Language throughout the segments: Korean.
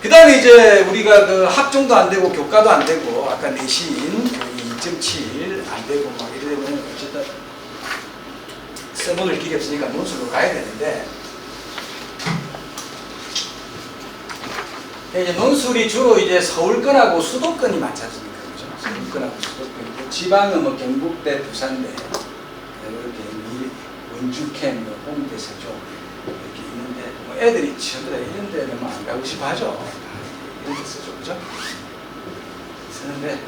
그 다음에 이제 우리가 그 학종도 안 되고 교과도 안 되고 아까 내신 2.7 안 되고 막 이러면 어쨌든 써먹을 길이 없으니까 논술로 가야 되는데 이제 논술이 주로 이제 서울권하고 수도권이 많지 않습니까? 그죠? 서울권하고 수도권. 지방은 뭐 경북대, 부산대 이렇게 원주캠, 뭐 홍대, 세종 이렇게 있는데 뭐 애들이 전부 다 이런 데는 뭐 안 가고 싶어 하죠. 이런 데 쓰죠. 그죠? 쓰는데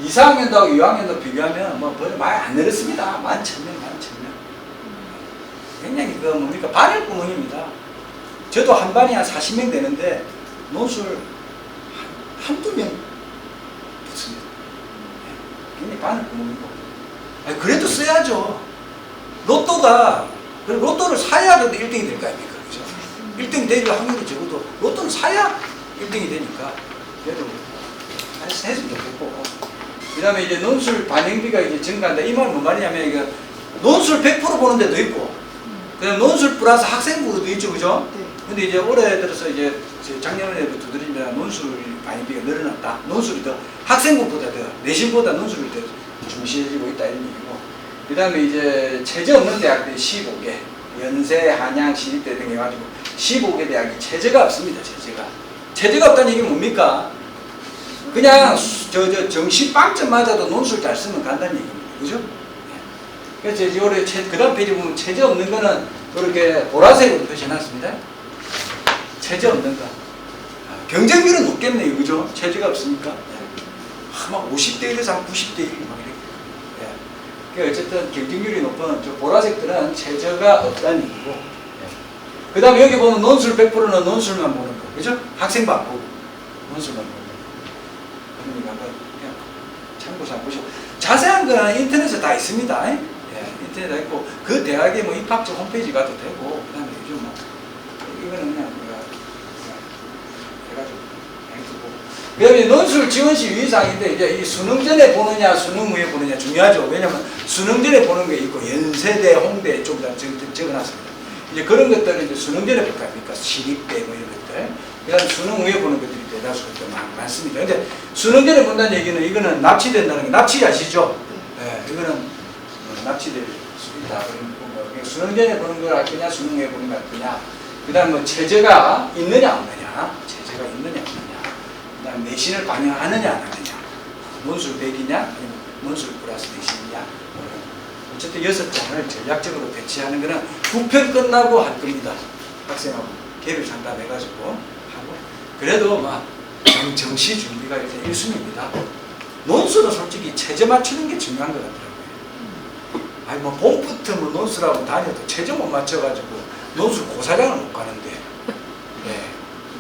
2, 4학년도하고 2학년도 비교하면 뭐 많이 안 늘었습니다. 11,000명. 굉장히 그 뭡니까? 바늘 구멍입니다. 저도 한 반이 한 40명 되는데 논술 한두 명 붙습니다. 굉장히 바늘 구멍이고. 아니, 그래도 써야죠. 로또를 사야 1등이 될 거 아닙니까? 그죠? 1등이 될 확률이 적어도 로또를 사야 1등이 되니까 그래도 했으면 좋겠고. 그 다음에 이제 논술 반영비가 이제 증가한다. 이 말은 뭔 말이냐면 이거 논술 100% 보는 데도 있고 그다음 논술 플러스 학생부도 있죠, 그죠? 네. 근데 이제 올해 들어서 이제 작년에도 두드리면 논술 반영비가 늘어났다. 논술이 더 학생부보다 더 내신보다 논술이 더 중시해지고 있다 이런 얘기고. 그다음에 이제 체제 없는 대학들이 15개, 연세, 한양, 시립대 등 해가지고 15개 대학이 체제가 없습니다. 체제가 없다는 얘기는 뭡니까? 그냥 정시 빵점 맞아도 논술 잘 쓰면 간다는 얘기입니다. 그죠? 그래서 이제 올해 그 다음 페이지 보면 체제 없는 거는 이렇게 보라색으로 표시해놨습니다. 체제 없는 거. 경쟁률은 높겠네요. 그죠? 체제가 없으니까. 막 50대 1에서 90대 1 막 이렇게. 어쨌든 경쟁률이 높은 저 보라색들은 체제가 없다는 얘기고. 그 다음에 여기 보면 논술 100%는 논술만 보는 거. 그죠? 학생부 안 보고. 논술만 보는 거. 그러니까 그냥 참고서 안 보시고. 자세한 거는 인터넷에 다 있습니다. 인터넷에 다 있고, 그 대학의 뭐 입학처 홈페이지 가도 되고, 그 다음에 요즘 뭐, 이거는 그냥 우리가 해가지고, 해두고. 그 다음에 논술 지원시 유의사항인데, 이제 이 수능 전에 보느냐, 수능 후에 보느냐 중요하죠. 왜냐면 수능 전에 보는 게 있고, 연세대, 홍대 좀 다 적어놨습니다. 이제 그런 것들은 이제 수능 전에 볼 거 아닙니까? 시립대 뭐 이런 것들. 그 다음에 수능 후에 보는 것들이 대다수가 많습니다. 근데 수능 전에 본다는 얘기는 이거는 납치된다는 게, 납치 아시죠? 네, 이거는 납치될 수 있다. 뭐 수능 전에 보는 걸 할 거냐, 수능 후에 보는 걸 할 거냐. 그 다음 뭐 체제가 있느냐, 없느냐. 체제가 있느냐, 없느냐. 그 다음 내신을 반영하느냐, 안 하느냐. 논술 100이냐, 아니면 논술 플러스 내신이냐. 어쨌든 6장을 전략적으로 배치하는 거는 2편 끝나고 할 겁니다. 학생하고 개별 상담해가지고 하고. 그래도 막 정시 준비가 이렇게 1순위입니다. 논술은 솔직히 체제 맞추는 게 중요한 것 같더라고요. 아니 뭐 봄부터 뭐 논술하고 다녀도 체제 못 맞춰가지고 논술 고사장을 못 가는데. 네.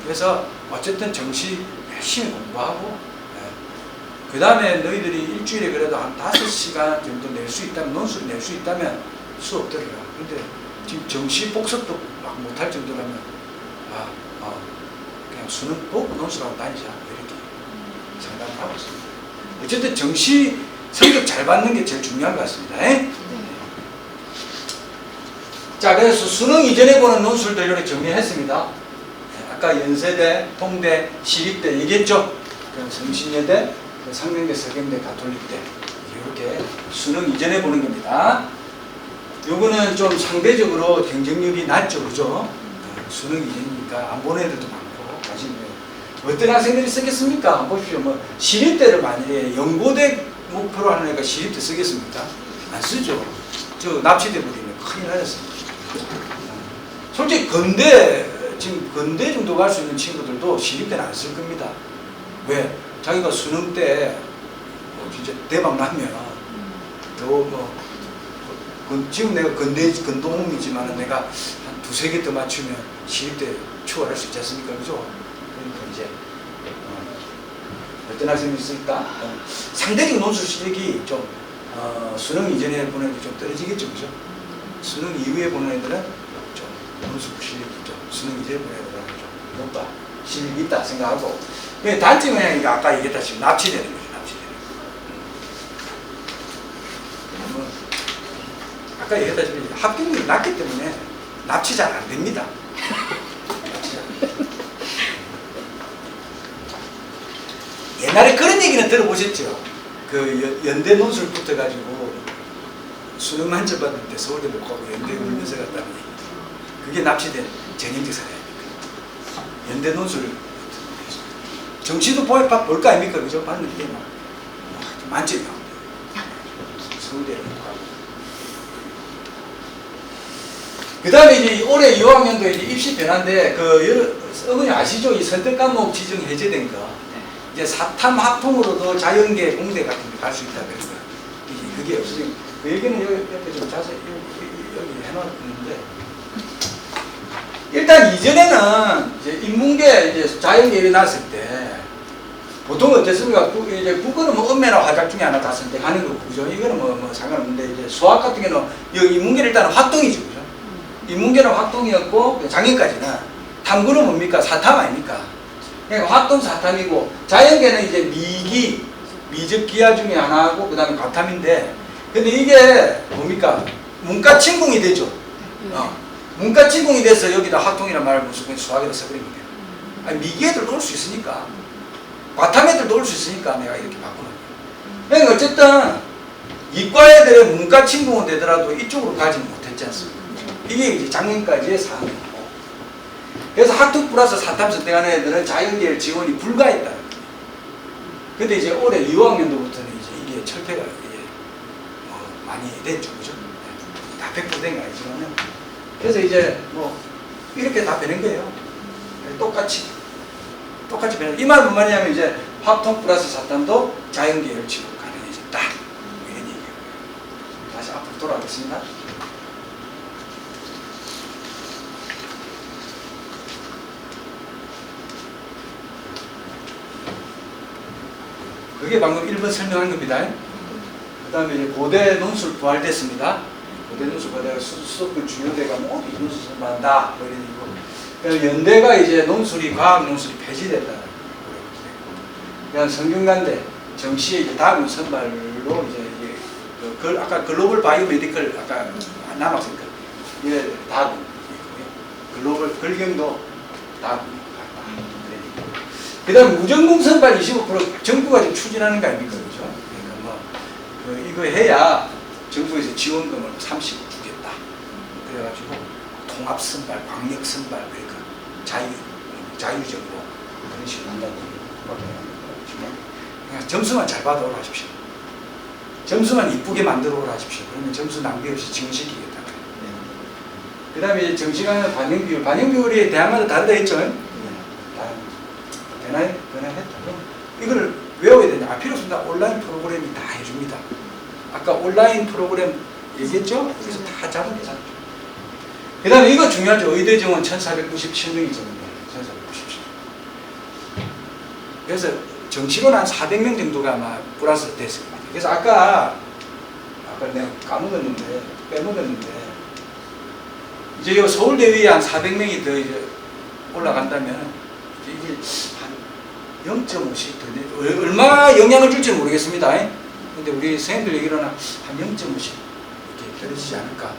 그래서 어쨌든 정시 열심히 공부하고. 그 다음에 너희들이 일주일에 그래도 한 5시간 정도 낼 수 있다면, 논술을 낼 수 있다면 수업 들어라. 근데 지금 정시 복습도 막 못할 정도라면, 그냥 수능 보고 논술하고 다니자. 이렇게 상담을 하고 있습니다. 어쨌든 정시 성적 잘 받는 게 제일 중요한 것 같습니다. 자, 그래서 수능 이전에 보는 논술들 이렇게 정리했습니다. 아까 연세대, 홍대, 시립대 얘기했죠? 성신여대, 상명대, 서경대, 가톨릭대 이렇게 수능 이전에 보는 겁니다. 요거는 좀 상대적으로 경쟁률이 낮죠, 그죠? 수능 이전이니까 안 보는 애들도 많고 관심이. 어떤 학생들이 쓰겠습니까? 한번 보십시오. 뭐 시립대를 만약에 연고대 목표로 하는 애가 시립대 쓰겠습니까? 안 쓰죠. 저 납치돼 버리면 큰일 나셨습니다. 솔직히 지금 건대 정도 갈 수 있는 친구들도 시립대는 안 쓸 겁니다. 왜? 자기가 수능 때 진짜 대박 나면 지금 내가 건동이지만 내가 한 2-3개 더 맞추면 시립대 추월할 수 있지 않습니까? 그죠? 그러니까 이제 어떤 학생이 있을까? 상대적 논술 실력이 좀 수능 이전에 보는 애들이 좀 떨어지겠죠, 그죠? 수능 이후에 보는 애들은 좀 논술 실력이 좀 수능 이전에 보는 애들은 좀 높다, 실력이 있다 생각하고. 단점은 그냥 이거 아까 얘기했다시피 납치되는 거죠, 납치되는 거. 아까 얘기했다시피 합격률이 낮기 때문에 납치 잘 안 됩니다. 납치 잘 안 됩니다. 옛날에 그런 얘기는 들어보셨죠? 그 연대 논술 붙어가지고 수능 만점 받을 때 서울대 못 가고 연대 울면서 갔다는 얘기. 그게 납치된 전형적 사례입니다. 연대 논술 정시도 볼 거 아닙니까? 그죠? 봤는데 막 만점이 나옵니다. 서울대를 못 가고. 그 다음에 이제 올해 2학년도 이제 입시 변화인데, 어머니 아시죠? 이 선택 과목 지정 해제된 거. 이제 사탐 학통으로도 자연계, 공대 같은 데 갈 수 있다 그래서 그게 없어지고, 그 얘기는 옆에 좀 자세히 여기 해놨는데, 일단 이전에는 이제 인문계, 이제 자연계 일어났을 때 보통 어땠습니까? 이제 국어는 뭐 음매나 화작 중에 하나 다 선택하는 거고, 그죠? 이거는 뭐 상관없는데, 이제 수학 같은 경우는 여기 인문계는 일단 활동이죠, 그죠? 인문계는 활동이었고, 작년까지는 탐구는 뭡니까? 사탐 아닙니까? 그러니까 활동 사탐이고, 자연계는 이제 미기, 미적 기하 중에 하나고, 그 다음에 과탐인데, 근데 이게 뭡니까? 문과 침공이 되죠. 문과 침공이 돼서 여기다 활동이란 말을 무슨 수학에다 써버리면 돼요. 아니, 미기 애들도 올 수 있으니까, 과탐 애들도 올 수 있으니까 내가 이렇게 바꾸는 거예요. 그러니까 어쨌든 이과 애들의 문과 침공은 되더라도 이쪽으로 가지 못했지 않습니까? 이게 이제 작년까지의 상황이고, 그래서 학투 플러스 사탐 선택하는 애들은 자연계열 지원이 불가했다. 근데 이제 올해 2학년도부터는 이제 이게 철폐가 이제 많이 됐죠, 그죠? 다 100%된 거 아니지만은. 그래서 이제 뭐 이렇게 다 되는 거예요. 똑같이 변해. 이 말은 뭔 말이냐면 이제 학통 플러스 사탐도 자연계열 지원 가능해졌다. 이런 얘기예요. 다시 앞으로 돌아가겠습니다. 그게 방금 1번 설명한 겁니다. 그 다음에 이제 고대 논술 부활됐습니다. 고대 논술 부활대가 수도권 주요대가 모두 논술 선발한다. 뭐 이런 얘기고. 연대가 이제 논술이, 과학 논술이 폐지됐다. 그냥 성균관대, 정시에 이제 다음 선발로 이제 아까 글로벌 바이오 메디컬, 아까 남학생 거, 이게 다음. 글로벌, 글경도 다음. 그 다음 무전공 선발 25% 정부가 지금 추진하는 거 아닙니까? 그죠? 그러니까 뭐, 이거 해야 정부에서 지원금을 30억 주겠다. 그래가지고 통합 선발, 광역 선발, 그러니까 자유정보 그런 식으로 한다는 얘기예요. 그러니까 점수만 잘 받아오라 하십시오. 점수만 이쁘게 만들어 오라 하십시오. 그러면 점수 낭비 없이 지원시키겠다. 그 다음에 정시간의 반영비율이 대학마다 다르다 했죠? 변화했다. 그럼 이걸 외워야 되냐? 필요 없습니다. 온라인 프로그램이 다 해줍니다. 아까 온라인 프로그램 얘기했죠? 그래서 다 잡은 계산이죠. 그 다음에 이거 중요하죠. 의대 정원 1497명이 정원돼요. 1497명. 그래서 정시건 한 400명 정도가 아마 플러스 됐을 겁니다. 그래서 아까 내가 빼먹었는데, 이제 요 서울대위에 한 400명이 더 이제 올라간다면, 이게 한 0.5씩 더 내, 얼마 영향을 줄지 모르겠습니다. 근데 우리 선생님들 얘기로는 한 0.5씩 이렇게 떨어지지 않을까.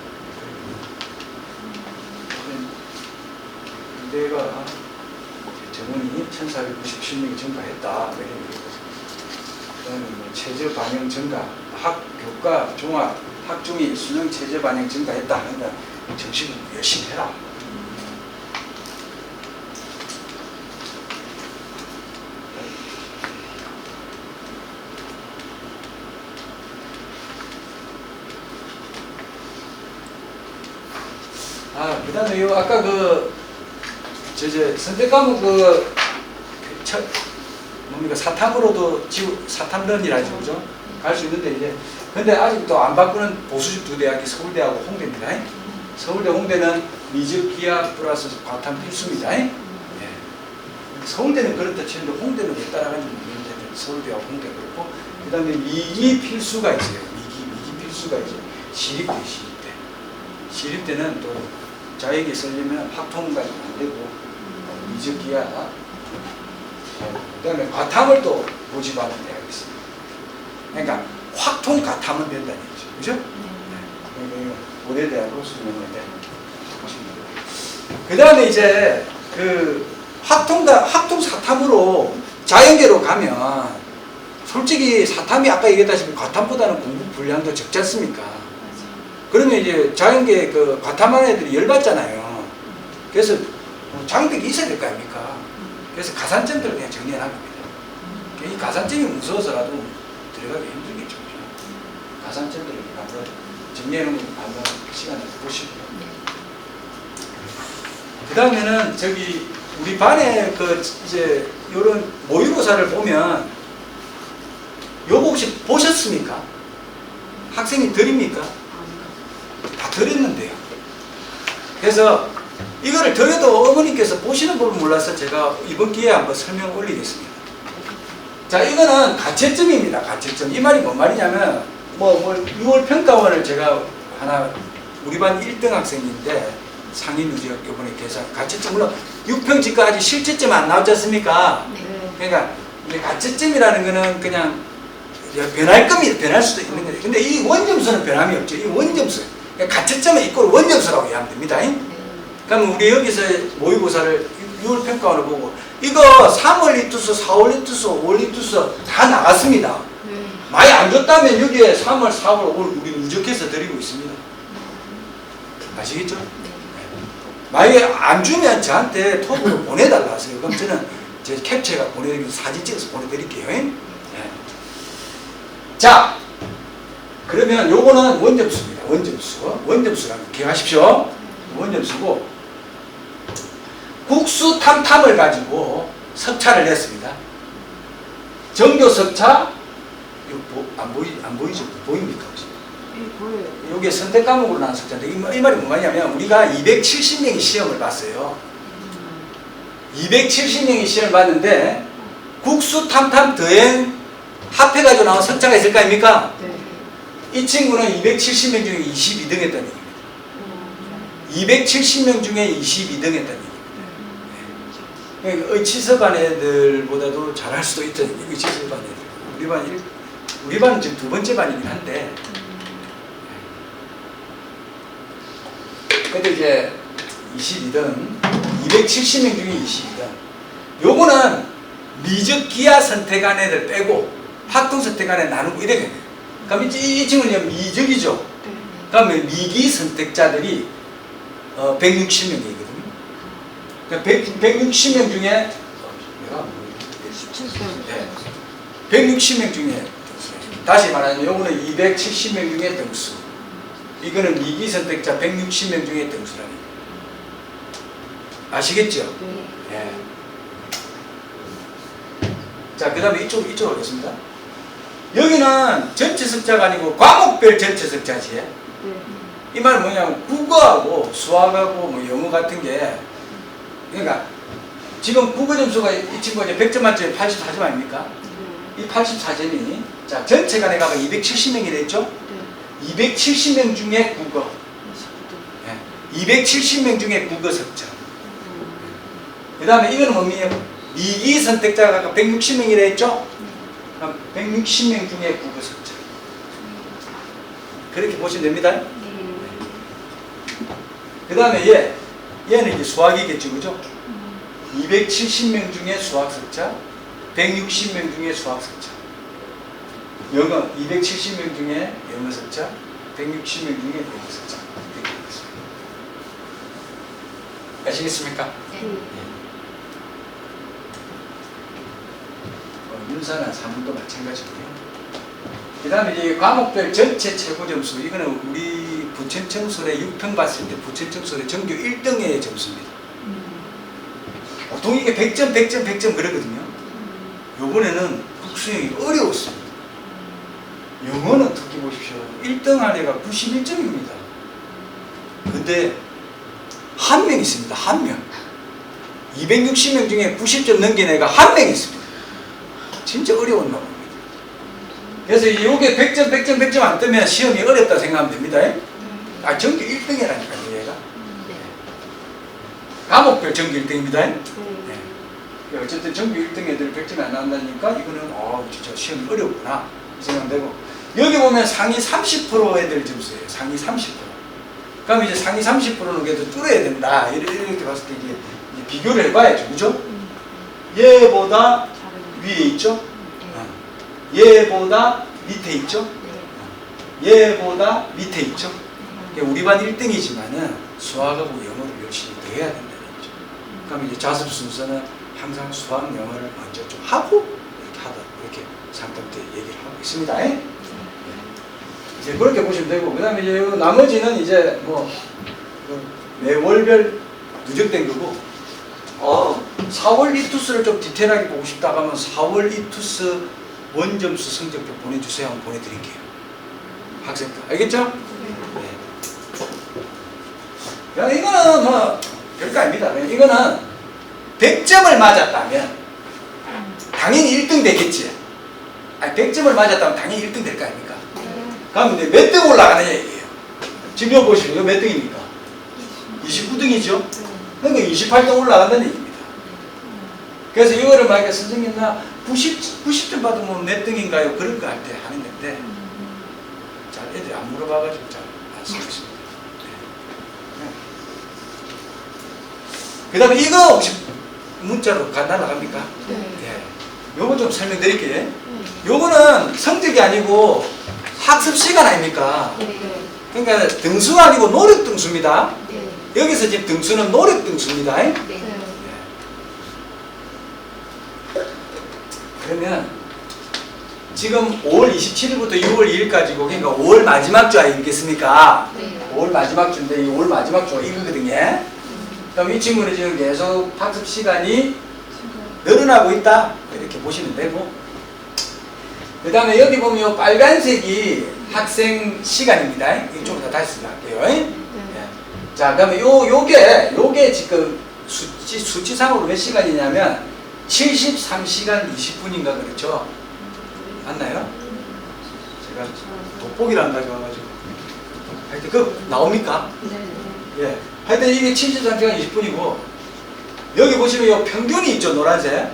내가 정원이 1497명이 증가했다. 이런 얘기거든요. 그다음에 뭐 체저 반영 증가, 교과 종합 학종이 수능 체저 반영 증가했다. 그러니까 정신 열심히 해라. 그 다음에 아까 선택 과목 뭡니까? 사탐으로도 사탐런이라죠, 그죠? 갈 수 있는데, 이제, 근데 아직도 안 바꾸는 보수적 두 대학이 서울대하고 홍대입니다. 서울대, 홍대는 미적 기하 플러스 과탐 필수입니다. 네. 서울대는 그렇다 치는데, 홍대는 왜 따라가는지 모르겠는데, 서울대하고 홍대 그렇고, 그 다음에 미기 필수가 있어요. 미기 필수가 있어요. 시립대. 시립대는 또 자에게 쓰려면 학통까지 안 되고, 미적 기하, 그 다음에 과탐을 또 모집하는 대학이 있습니다. 그러니까 확통 과탐은 된다는 얘기죠. 그죠? 네. 고대대학으로 수능인데 그 다음에 이제 학통 사탐으로 자연계로 가면 솔직히 사탐이 아까 얘기했다시피 과탐보다는 공부 분량도 적지 않습니까? 그러면 이제 자연계 그 과탐하는 애들이 열받잖아요. 그래서 장벽이 있어야 될 거 아닙니까? 그래서 가산점들을 그냥 정리해놓은 겁니다. 이 가산점이 무서워서라도 들어가기 힘들겠죠. 가산점들을 한번 정리해놓은 거 한번 시간을 보시고요. 그 다음에는 저기 우리 반에 그 이제 요런 모의고사를 보면 요거 혹시 보셨습니까? 학생이 드립니까? 다 드렸는데요. 그래서 이거를 드려도 어머니께서 보시는 법을 몰라서 제가 이번 기회에 한번 설명 올리겠습니다. 자, 이거는 가채점입니다. 가채점. 이 말이 뭔 말이냐면 6월 평가원을 제가 하나 우리 반 1등 학생인데 상위 누적 이번에 계산 가채점 물론 6평집과 아직 실제점 안 나왔지 않습니까? 네. 그러니까 이제 가채점이라는 거는 그냥 변할 겁니다. 변할 수도 있는 거죠. 근데 이 원점수는 변함이 없죠. 이 원점수. 그러니까 가채점의 이꼴 원점수라고 이해하면 됩니다. 그럼 우리 여기서 모의고사를 6월 평가원을 보고 이거 3월 리투스, 4월 리투스, 5월 리투스 다 나갔습니다. 많이 안 줬다면 여기에 3월, 4월, 5월 우리 누적해서 드리고 있습니다. 아시겠죠? 만약에 안 주면 저한테 톡으로 보내달라 하세요. 그럼 저는 제 캡처가 보내드리고 사진 찍어서 보내드릴게요. 네. 자, 그러면 요거는 원점수입니다. 원점수. 원점수라는 거 기억하십시오. 원점수고 국수 탐탐을 가지고 석차를 냈습니다. 정교 석차 안 보이죠? 보입니까? 혹시? 네, 보여요. 이게 선택 과목으로 나온 석차인데 이 말이 뭐냐면 우리가 270명이 시험을 봤어요. 270명이 시험을 봤는데 국수 탐탐 더행 합해가지고 나온 석차가 있을 거 아닙니까? 네. 이 친구는 270명 중에 22등 했다는 얘기입니다. 270명 중에 22등 했다는 얘기입니다. 그러니까 의치서반 애들보다도 잘할 수도 있다는 얘기예요. 의치서반 애들. 우리 반은 지금 두 번째 반이긴 한데 근데 이제 22등 270명 중에 22등 요거는 미적 기하 선택한 애들 빼고 학동 선택한 애들 나누고 이렇게 그럼 이 친구는 미적이죠. 그러면 미기 선택자들이 160명이거든요. 그러니까 160명 중에 160명 중에 다시 말하면 요거는 270명 중에 등수 이거는 미기 선택자 160명 중에 등수라는 거예요. 아시겠죠? 네. 자, 그 다음에 이쪽으로 오겠습니다. 여기는 전체 석자가 아니고 과목별 전체 석자지. 이 말은 뭐냐면 국어하고 수학하고 뭐 영어 같은 게 그러니까 지금 국어 점수가 이 친구가 이제 100점 만점에 84점 아닙니까? 이 84점이 자 전체가 내가 270명이 됐죠? 270명 중에 국어 270명 중에 국어 석자 그 다음에 이거는 뭡니까? 미기 선택자가 160명이라 했죠? 160명 중에 국어 석자 그렇게 보시면 됩니다. 그 다음에 얘는 이제 수학이겠죠, 그죠? 270명 중에 수학 석자, 160명 중에 수학 석자. 영어 270명 중에 영어 석자, 160명 중에 영어 석자. 이렇게 되겠습니다. 아시겠습니까? 윤사나 사문도 마찬가지고요. 그 다음에 이제 과목별 전체 최고 점수 이거는 우리 부천청소래 6평 봤을 때 부천청소래 전교 1등의 점수입니다. 보통 이게 100점, 100점, 100점 그러거든요. 요번에는 국수형이 어려웠습니다. 영어는 특히 보십시오. 1등 한 애가 91점입니다. 근데 한 명 있습니다. 한 명. 260명 중에 90점 넘긴 애가 한 명 있습니다. 진짜 어려웠나 봅니다. 그래서 이게 100점, 100점, 100점 안 뜨면 시험이 어렵다 생각하면 됩니다. 아, 전교 1등이라니까요, 얘가. 과목별 전교 1등입니다. 네. 어쨌든 전교 1등 애들 100점이 안 나온다니까 이거는 진짜 시험이 어렵구나 생각되고 여기 보면 상위 30% 애들 점수예요. 상위 30%. 그럼 이제 상위 30%는 그래도 뚫어야 된다. 이렇게 봤을 때 이제 비교를 해봐야죠. 그죠? 얘보다 위에 있죠? 얘보다 밑에 있죠? 얘보다 밑에 있죠? 그러니까 우리 반 1등이지만은 수학하고 영어를 열심히 더 해야 된다는 거죠. 그럼 이제 자습 순서는 항상 수학, 영어를 먼저 좀 하고 이렇게 하다 이렇게 상담 때 얘기를 하고 있습니다. 네. 이제 그렇게 보시면 되고, 그 다음에 이제 나머지는 이제 뭐 매월별 누적된 거고, 4월 이투스를 좀 디테일하게 보고 싶다 하면 4월 이투스 원점수 성적표 보내주세요. 한번 보내드릴게요. 학생들 알겠죠? 네. 이거는 뭐 별거 아닙니다. 이거는 100점을 맞았다면 당연히 1등 되겠지. 아니 100점을 맞았다면 당연히 1등 될 거 아닙니까? 그럼 이제 몇 등 올라가느냐 얘기예요. 지금 여기 보시면 이거 몇 등입니까? 29등이죠? 그러니까 28등 올라간다는 얘기입니다. 그래서 이거를 만약에 선생님 나 90점 받으면 몇 등인가요? 그런 거 할 때 하는 건데 잘 애들이 안 물어봐가지고 잘 안 쓰고 있습니다. 네. 그 다음에 이거 혹시 문자로 날아갑니까? 네. 요거 좀 설명드릴게요. 요거는 성적이 아니고 학습 시간 아닙니까? 그러니까 등수가 아니고 노력 등수입니다. 여기서 지금 등수는 노력 등수입니다. 그러면 지금 5월 27일부터 6월 2일까지고 그러니까 5월 마지막 주 아니겠습니까? 5월 마지막 주인데 이 5월 마지막 주가 이거거든요. 그럼 이 친구는 지금 계속 학습 시간이 늘어나고 있다 이렇게 보시면 되고, 그 다음에 여기 보면 빨간색이 학생 시간입니다. 좀 더 다시 할게요. 네. 자, 그러면 요게 지금 수치상으로 몇 시간이냐면 73시간 20분인가 그렇죠? 맞나요? 제가 돋보기를 안 가져와가지고 하여튼 그 나옵니까? 예. 하여튼 이게 73시간 20분이고 여기 보시면 요 평균이 있죠, 노란색.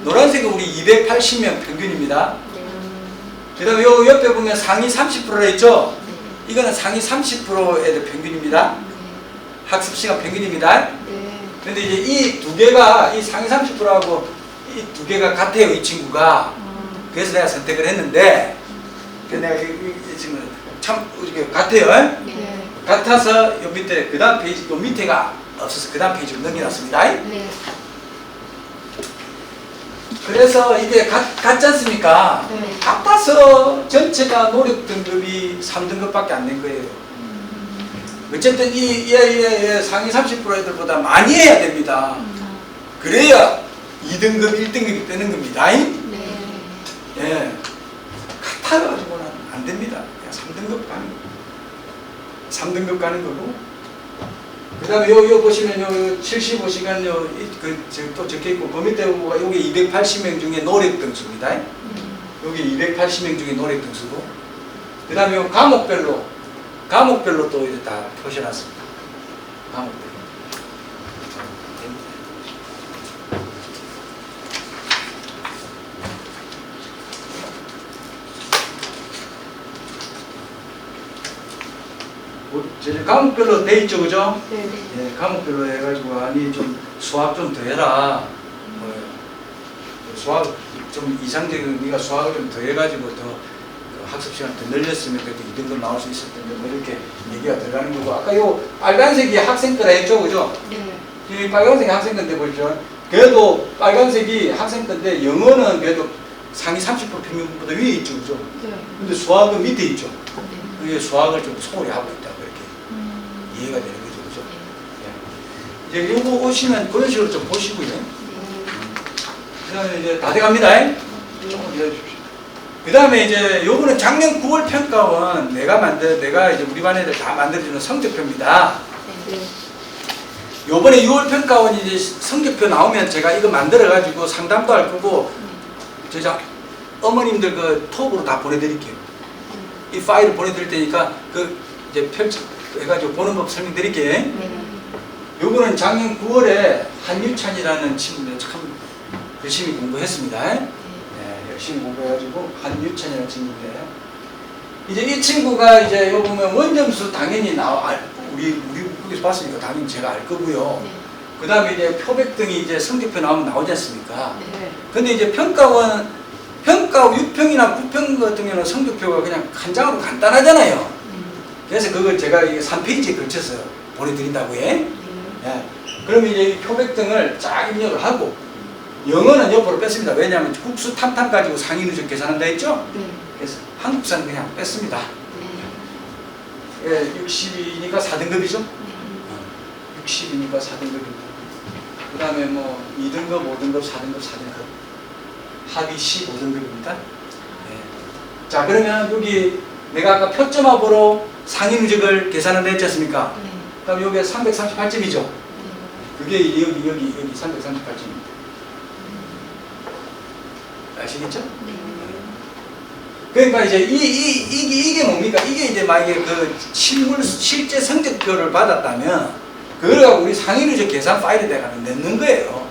노란색은 우리 280명 평균입니다. 그 다음에 요 옆에 보면 상위 30%라 있죠? 이거는 상위 30% 애들 평균입니다. 학습시간 평균입니다. 그런데 이제 이 두 개가, 이 상위 30%하고 이 두 개가 같아요, 이 친구가. 그래서 내가 선택을 했는데, 내가 지금 참 이렇게 같아요. 같아서 요 밑에, 그 다음 페이지, 요 밑에가 없어서 그 다음 페이지로 넘겨놨습니다. 그래서 이게 같지 않습니까? 같아서 전체가 노력 등급이 3등급밖에 안 된 거예요. 어쨌든 상위 30% 애들보다 많이 해야 됩니다. 그래야 2등급, 1등급이 뜨는 겁니다. 예. 같아가지고는 안 됩니다. 그냥 3등급 가는 거. 3등급 가는 거고. 그 다음에 요 보시면 요 75시간 또 적혀있고, 그 밑에 여기 280명 중에 노력 등수입니다. 여기 280명 중에 노력 등수고. 그 다음에 요 과목별로 또 이제 다 표시해놨습니다. 과목별로. 과목별로 돼 있죠, 그죠? 네, 과목별로 해가지고 아니 좀 수학 좀 더 해라. 수학 좀 이상적인 네가 수학을 좀 더 해가지고 더 학습 시간 더 늘렸으면 그래도 2등급 나올 수 있을 텐데 뭐 이렇게 얘기가 들어가는 거고, 아까 요 빨간색이 학생 거라 했죠, 그죠? 이 빨간색이 학생 건데 보죠. 그래도 빨간색이 학생 건데 영어는 그래도 상위 30% 평균보다 위에 있죠, 그죠? 근데 수학은 밑에 있죠. 그게 수학을 좀 소홀히 하고 있다고 이렇게 이해가 되는 거죠, 그죠? 이제 요거 오시면 그런 식으로 좀 보시고요. 그 다음에 이제 다 돼갑니다. 조금 기다려 주십시오. 그 다음에 이제 요거는 작년 9월 평가원 내가 이제 우리 반 애들 다 만들어주는 성적표입니다. 요번에 6월 평가원이 이제 성적표 나오면 제가 이거 만들어가지고 상담도 할 거고, 제가 어머님들 그 톡으로 다 보내드릴게요. 이 파일을 보내드릴 테니까 그 이제 해가지고 보는 법 설명드릴게요. 요거는 작년 9월에 한유찬이라는 친구인데 참 열심히 공부했습니다. 열심히 공부해가지고 한유찬이라는 친구인데요. 이제 이 친구가 이제 요 보면 원점수 당연히 우리 거기서 봤으니까 당연히 제가 알 거고요. 그 다음에 이제 표백 등이 이제 성적표 나오면 나오지 않습니까? 근데 이제 평가원 평가 6평이나 9평 같은 경우는 성적표가 그냥 한 장으로 간단하잖아요. 그래서 그걸 제가 3페이지에 걸쳐서 보내드린다고요. 예. 그러면 이제 이 표백 등을 쫙 입력을 하고, 영어는 옆으로 뺐습니다. 왜냐하면 국수 탐탐 가지고 상위 누적 계산한다 했죠? 그래서 한국사는 그냥 뺐습니다. 예, 60이니까 4등급이죠? 60이니까 4등급입니다. 그 다음에 뭐 2등급, 5등급, 4등급, 4등급. 합이 15등급입니다. 네. 자, 그러면 여기 내가 아까 표점합으로 상위 누적을 계산한다 했지 않습니까? 그럼 여기에 338점이죠? 그게 여기 338점입니다. 아시겠죠? 그러니까 이제 이게 뭡니까? 이게 이제 만약에 그 실제 성적표를 받았다면 그걸 갖고 우리 상위 누적 계산 파일에다가 넣는 거예요.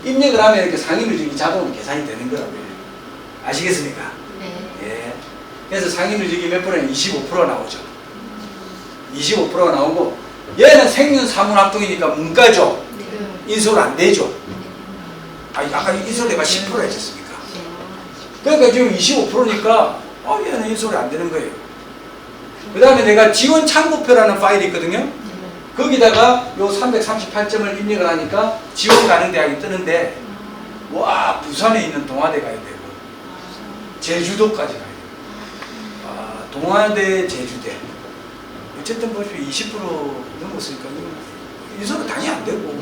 입력을 하면 이렇게 상위 누적이 자동으로 계산이 되는 거라고요. 아시겠습니까? 네. 예. 그래서 상위 누적이 몇 프로냐? 25% 나오죠. 25%가 나오고, 얘는 생윤 사문 합동이니까 문과죠. 인솔 안 되죠. 아까 인솔 내가 10% 했었습니까? 그러니까 지금 25%니까 얘는 인솔이 안 되는 거예요. 그 다음에 내가 지원 참고표라는 파일이 있거든요. 거기다가 요 338점을 입력을 하니까 지원 가능 대학이 뜨는데, 와, 부산에 있는 동아대 가야 되고 제주도까지 가야 되고, 동아대, 제주대. 어쨌든 보십시오. 20% 넘었으니까 인솔은 당연히 안 되고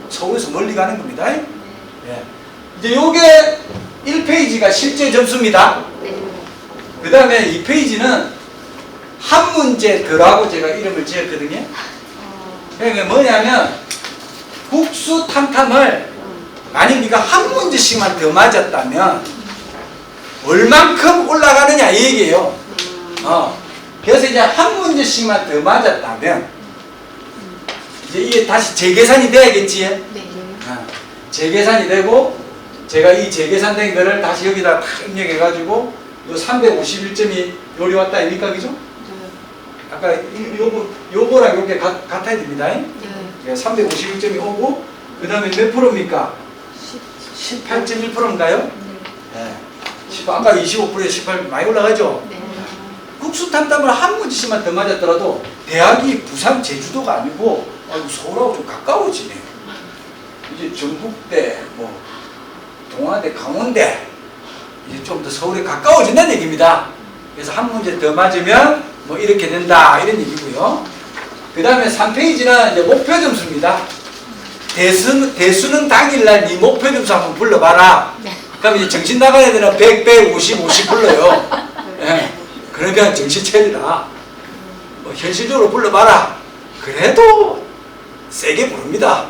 서울에서 멀리 가는 겁니다. 예. 이제 요게 1페이지가 실제 점수입니다. 그 다음에 2페이지는 한 문제 더라고 제가 이름을 지었거든요. 그러니까 뭐냐면 국수 탐탐을 만약 네가 한 문제씩만 더 맞았다면 얼만큼 올라가느냐 이 얘기예요. 그래서 이제 한 문제씩만 더 맞았다면 이제 이게 다시 재계산이 돼야겠지. 재계산이 되고 제가 이 재계산된 거를 다시 여기다 딱 입력해가지고 요 351점이 요리 왔다 아닙니까? 그죠? 아까 요거랑 요게 같아야 됩니다. 351점이 오고 그 다음에 몇 프로입니까? 18.1%인가요? 네. 아까 25%에 18 많이 올라가죠? 국수 탐탐을 한 문제씩만 더 맞았더라도 대학이 부산 제주도가 아니고 서울하고 좀 가까워지네요. 이제 전국대, 뭐 동아대, 강원대 이제 좀 더 서울에 가까워진다는 얘기입니다. 그래서 한 문제 더 맞으면 뭐 이렇게 된다 이런 얘기고요. 그 다음에 3페이지는 이제 목표 점수입니다. 대수능 당일날 네 목표 점수 한번 불러봐라. 그럼 이제 정신 나간 애들은 100, 150, 50 불러요. 예. 그러면 정신 차리라. 뭐 현실적으로 불러봐라. 그래도 세게 부릅니다.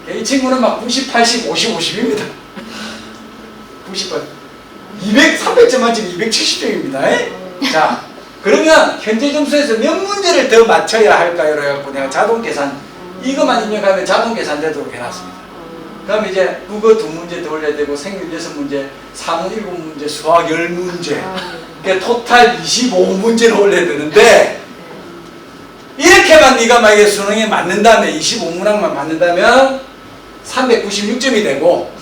이 친구는 막 90, 80, 50, 50입니다. 98. 200, 300점 만점 270점입니다. 자, 그러면 현재 점수에서 몇 문제를 더 맞춰야 할까요? 그래갖고 내가 자동 계산, 이것만 입력하면 자동 계산 되도록 해놨습니다. 그럼 이제 국어 2문제 더 올려야 되고, 생률 6문제, 사문 7문제, 수학 10문제. 그러니까 토탈 25문제를 올려야 되는데, 이렇게만 네가 만약에 수능에 맞는다면, 25문항만 맞는다면 396점이 되고,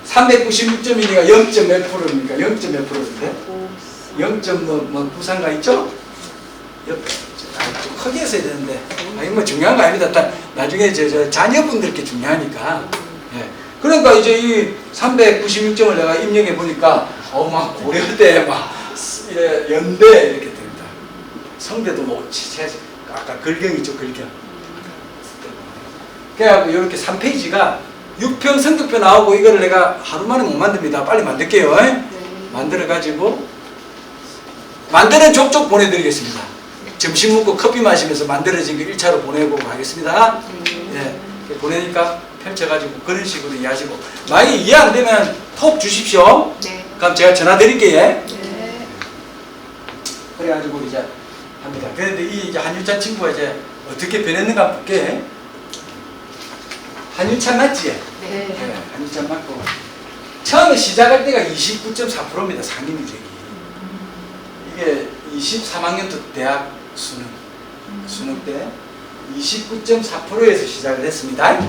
396점이니까 0점 몇 프로입니까? 0점 몇 프로인데? 0점 뭐 부산가 있죠? 좀 크게 했어야 되는데, 뭐 중요한 거 아닙니다. 나중에 저 자녀분들께 중요하니까. 예. 그러니까 이제 이 396점을 내가 입력해 보니까 막 고려대 막 연대 이렇게 됩니다. 성대도 뭐 아까 글경 있죠, 글경. 그래갖고 이렇게 3페이지가 6평 성적표 나오고 이거를 내가 하루 만에 못 만듭니다. 빨리 만들게요. 만들어가지고 만드는 족족 보내드리겠습니다. 점심 먹고 커피 마시면서 만들어진 거 1차로 보내보고 하겠습니다. 예, 보내니까 펼쳐가지고 그런 식으로 이해하시고, 만약에 이해 안 되면 톡 주십시오. 그럼 제가 전화 드릴게요. 그래가지고 이제 합니다. 그런데 이 이제 한유찬 친구가 이제 어떻게 변했는가 볼게. 한유찬 맞지? 네. 한유찬 맞고 처음에 시작할 때가 29.4%입니다. 상위 누적이. 이게 23학년도 대학 수능 때 29.4%에서 시작을 했습니다.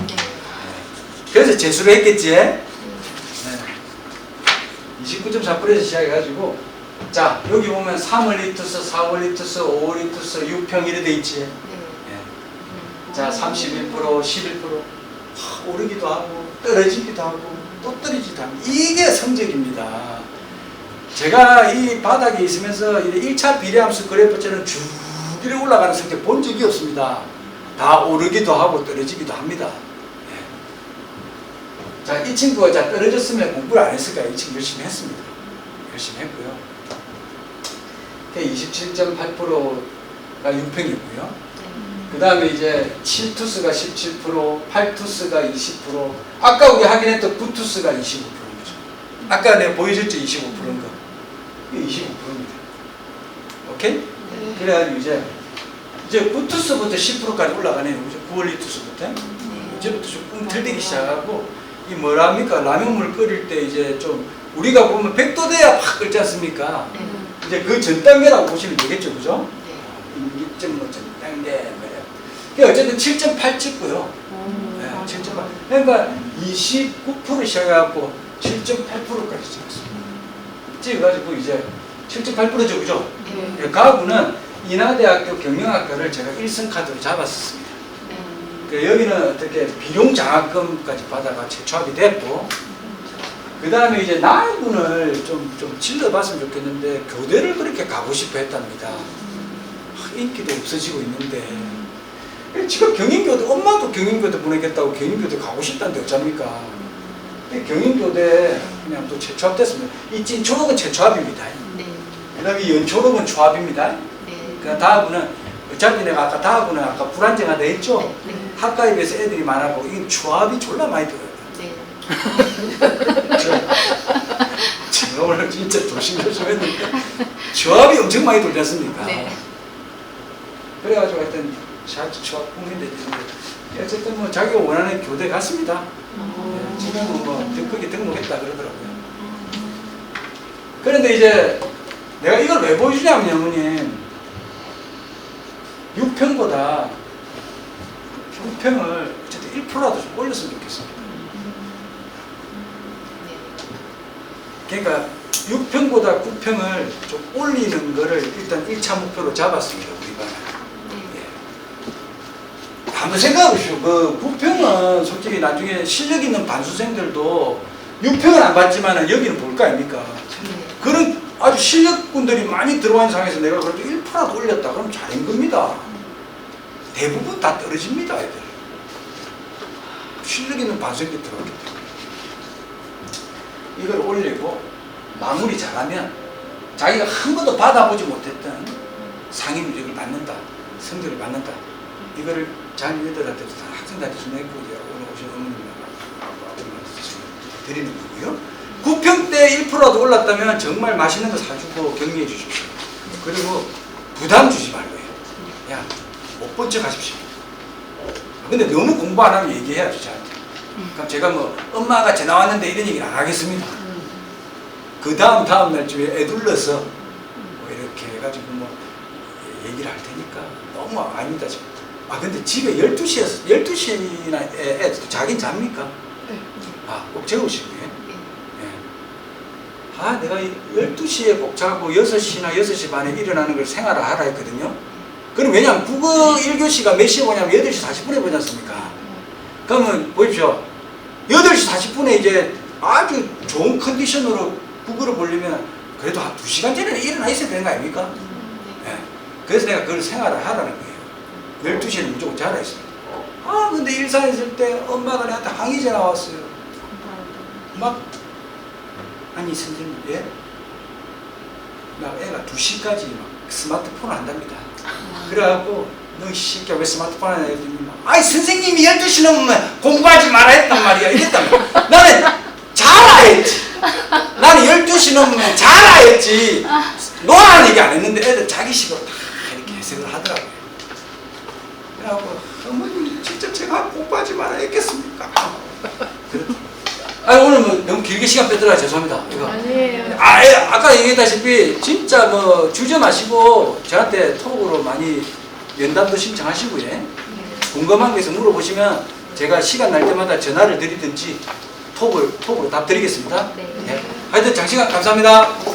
그래서 재수를 했겠지. 29.4%에서 시작해가지고 자 여기 보면 3월리투스, 4월리투스, 5월리투스, 6평 이래 돼 있지. 예. 자 31%, 11% 오르기도 하고 떨어지기도 하고 또 떨어지기도 하고 이게 성적입니다. 제가 이 바닥에 있으면서 1차 비례함수 그래프처럼 쭉 이렇게 올라가는 성적 본 적이 없습니다. 다 오르기도 하고 떨어지기도 합니다. 예. 자, 이 친구가 자 떨어졌으면 공부를 안 했을까요? 이 친구 열심히 했습니다. 열심히 했고요. 27.8%가 6평이었고요. 그 다음에 이제 7투스가 17%, 8투스가 20%, 아까 우리 확인했던 9투스가 25%인 거죠. 아까 내가 보여줬죠? 25%인 거. 이게 25%입니다. 오케이? 그래가지고 이제 9투스부터 10%까지 올라가네요. 9월 2투스부터. 이제부터 조금 들리기 시작하고, 이 뭐랍니까? 라면물 끓일 때 이제 좀, 우리가 보면 100도 돼야 팍 끓지 않습니까? 이제 그 전 단계라고 보시면 되겠죠, 그죠? 2.5 전 단계. 어쨌든 7.8 찍고요. 네, 7.8. 그러니까 29% 시작해갖고 7.8%까지 찍었습니다. 찍어가지고 이제 7.8%죠, 그죠? 네. 가구는 인하대학교 경영학과를 제가 1선 카드로 잡았었습니다. 여기는 어떻게 비용 장학금까지 받아가 재취업이 됐고, 그 다음에 이제 나이분을 좀 질러봤으면 좋겠는데, 교대를 그렇게 가고 싶어 했답니다. 인기도 없어지고 있는데, 지금 경인교대, 엄마도 경인교대 보내겠다고 경인교대 가고 싶다는데 어쩝니까? 경인교대 그냥 또 재취업됐으면, 이 찐초록은 재취업입니다. 네. 그 다음에 이 연초록은 초합입니다. 네. 그 다음은 어차피 내가 아까 다음은 아까 불안정하다 했죠? 네. 학과에 비해서 애들이 많아고 이 초합이 졸라 많이 들어요. 네. 제가 오늘 진짜 조심조심 했는데 초합이 엄청 많이 돌지 않습니까? 네. 그래가지고 하여튼 초합 국민대 어쨌든 뭐 자기가 원하는 교대 갔습니다. 네, 지금은 뭐 거기 등록했다 그러더라고요. 그런데 이제 내가 이걸 왜 보여주냐면 어머님 6평보다 6평을 어쨌든 1%라도 좀 올렸으면 좋겠습니다. 그러니까 6평보다 9평을 좀 올리는 거를 일단 1차 목표로 잡았습니다. 우리 반은. 예. 한번 생각해보시오. 그 9평은 솔직히 나중에 실력 있는 반수생들도 6평은 안 받지만 여기는 볼 거 아닙니까? 그런 아주 실력분들이 많이 들어와 있는 상황에서 내가 그래도 1%라도 올렸다 그러면 잘한 겁니다. 대부분 다 떨어집니다, 애들. 실력 있는 반수생들이 들어오기 때문에. 이걸 올리고 마무리 잘하면 자기가 한 번도 받아보지 못했던 상위 누적을 받는다, 성적을 받는다. 이거를 자녀들한테도 다 학생들한테 좀 내고 올라오신 어머님한테 드리는 거고요. 9평대 1%라도 올랐다면 정말 맛있는 거 사주고 격려해 주십시오. 그리고 부담 주지 말고요. 야, 못 본 척 하십시오. 근데 너무 공부 안 하면 얘기해야죠, 저한테. 그럼 제가 뭐 엄마가 전화 왔는데 이런 얘기를 안 하겠습니다. 그 다음 날쯤에 애둘러서 뭐 이렇게 해가지고 뭐 얘기를 할 테니까 너무 아닙니다. 아 근데 집에 12시나 애들 자긴 잡니까? 아 꼭 재우시고요. 아 내가 12시에 꼭 자고 6시나 6시 반에 일어나는 걸 생활을 하라 했거든요. 그럼 왜냐면 국어 1교시가 몇 시에 보냐면 8시 40분에 보지 않습니까? 그러면 보십시오. 8시 40분에 이제 아주 좋은 컨디션으로 국어를 보려면 그래도 한 2시간 전에 일어나 있어야 되는 거 아닙니까? 네. 그래서 내가 그걸 생활을 하라는 거예요. 12시에는 무조건 자라 있습니다. 아 근데 일산에 있을 때 엄마가 나한테 항의 전화 왔어요. 막 아니 선생님 예? 나 애가 2시까지 막 스마트폰을 한답니다. 그래갖고 너 이 새끼야 왜 스마트폰 하냐 했더니 아이 선생님이 12시 넘으면 공부하지 마라 했단 말이야 이랬다며. 나는 자라 했지. 나는 12시 넘으면 자라 했지. 노라는 얘기 안 했는데 애들 자기식으로 다 이렇게 해석을 하더라고요. 그래갖고 어머님 진짜 제가 공부하지 마라 했겠습니까? 아 오늘 뭐 너무 길게 시간 뺏더라 죄송합니다. 이거. 아니에요. 아까 얘기했다시피 진짜 뭐 주저 마시고 저한테 톡으로 많이 연담도 신청하시고요. 궁금한 게 있어 물어보시면 제가 시간 날 때마다 전화를 드리든지 톡으로 답 드리겠습니다. 네. 예. 하여튼 장시간 감사합니다.